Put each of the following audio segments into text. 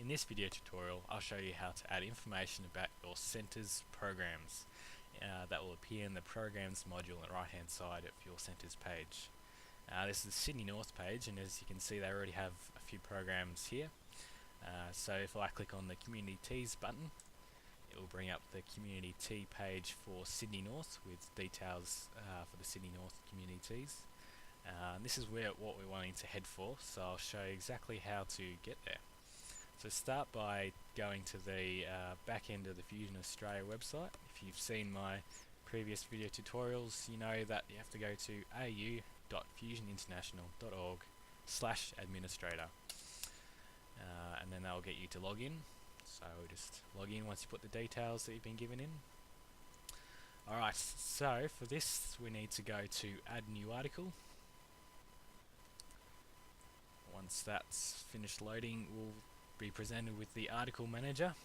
this video tutorial, I'll show you how to add information about your centers programs that will appear in the programs module on the right hand side of your centers page. This is the Sydney North page, and as you can see they already have a few programs here. So if I click on the Community Tees button, it will bring up the Community Tee page for Sydney North with details for the Sydney North Community Tees. This is what we're wanting to head for, so I'll show you exactly how to get there. So start by going to the back end of the Fusion Australia website. If you've seen my previous video tutorials, you know that you have to go to au.fusioninternational.org/administrator, and then that'll get you to log in. So just log in once you put the details that you've been given in. Alright, so for this we need to go to add new article. Once that's finished loading, we'll be presented with the article manager.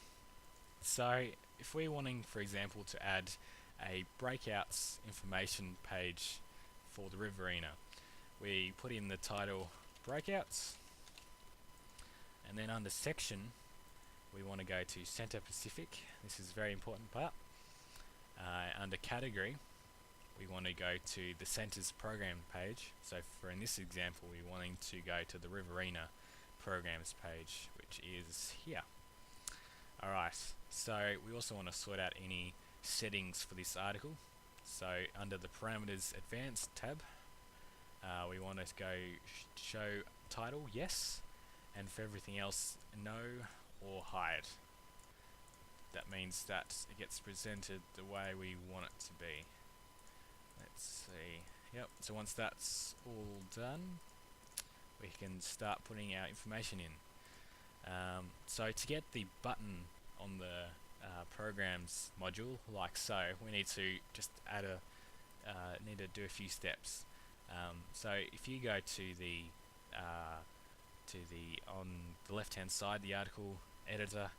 So if we're wanting, for example, to add a breakouts information page for the Riverina, we put in the title breakouts, and then under section we want to go to Centre Pacific. This is a very important part. Under category we want to go to the centers program page. So for in this example we're wanting to go to the Riverina programs page, which is here. Alright, so we also want to sort out any settings for this article. So under the parameters advanced tab, we want to go show title yes, and for everything else no or hide. That means that it gets presented the way we want it to be. Let's see. Yep, so once that's all done, we can start putting our information in. So to get the button on the programs module, like so, we need to just add need to do a few steps. So if you go to the on the left hand side, the article editor,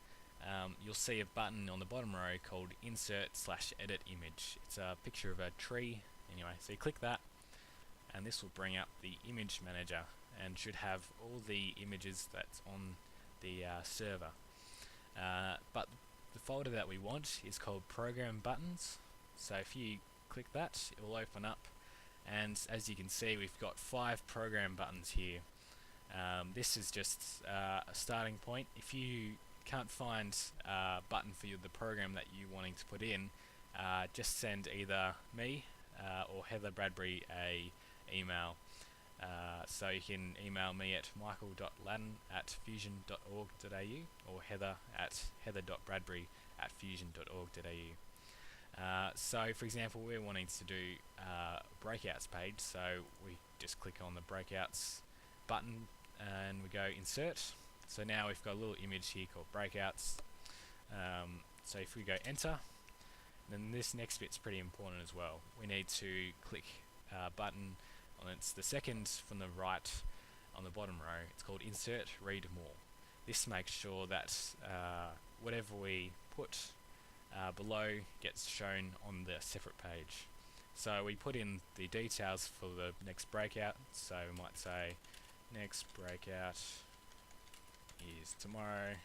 you'll see a button on the bottom row called Insert/Edit Image. It's a picture of a tree. Anyway, so you click that, and this will bring up the image manager and should have all the images that's on the server. But the folder that we want is called Program Buttons. So if you click that, it will open up, and as you can see we've got 5 program buttons here. This is just a starting point. If you can't find a button for the program that you're wanting to put in, just send either me or Heather Bradbury a email. So you can email me at michael.ladden@fusion.org.au or heather@heather.bradbury@fusion.org.au. So for example, we're wanting to do a breakouts page, so we just click on the breakouts button and we go insert. So now we've got a little image here called breakouts. So if we go enter, then this next bit's pretty important as well. We need to click a button on it's the second from the right on the bottom row. It's called Insert Read More. This makes sure that whatever we put below gets shown on the separate page. So we put in the details for the next breakout. So we might say next breakout is tomorrow.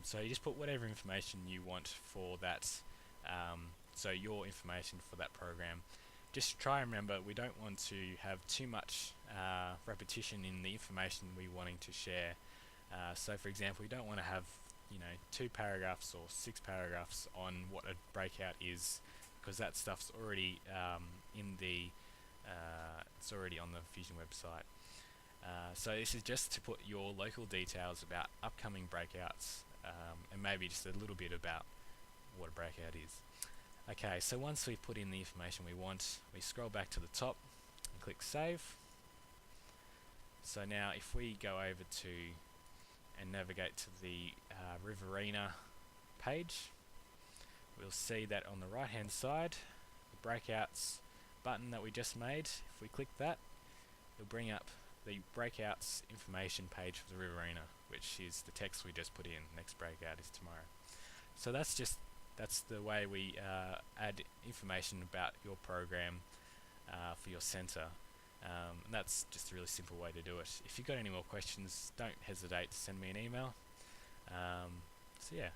So you just put whatever information you want for that, so your information for that program. Just try and remember, we don't want to have too much repetition in the information we're wanting to share. So for example, we don't want to have 2 paragraphs or 6 paragraphs on what a breakout is, because that stuff's already it's already on the Fusion website. So this is just to put your local details about upcoming breakouts, and maybe just a little bit about what a breakout is. Okay, so once we've put in the information we want, we scroll back to the top and click Save. So now if we go over to and navigate to the Riverina page, we'll see that on the right hand side, the breakouts button that we just made, if we click that, it'll bring up the breakouts information page for the Riverina, which is the text we just put in. Next breakout is tomorrow. So that's the way we add information about your program for your center. And that's just a really simple way to do it. If you've got any more questions, don't hesitate to send me an email. So yeah.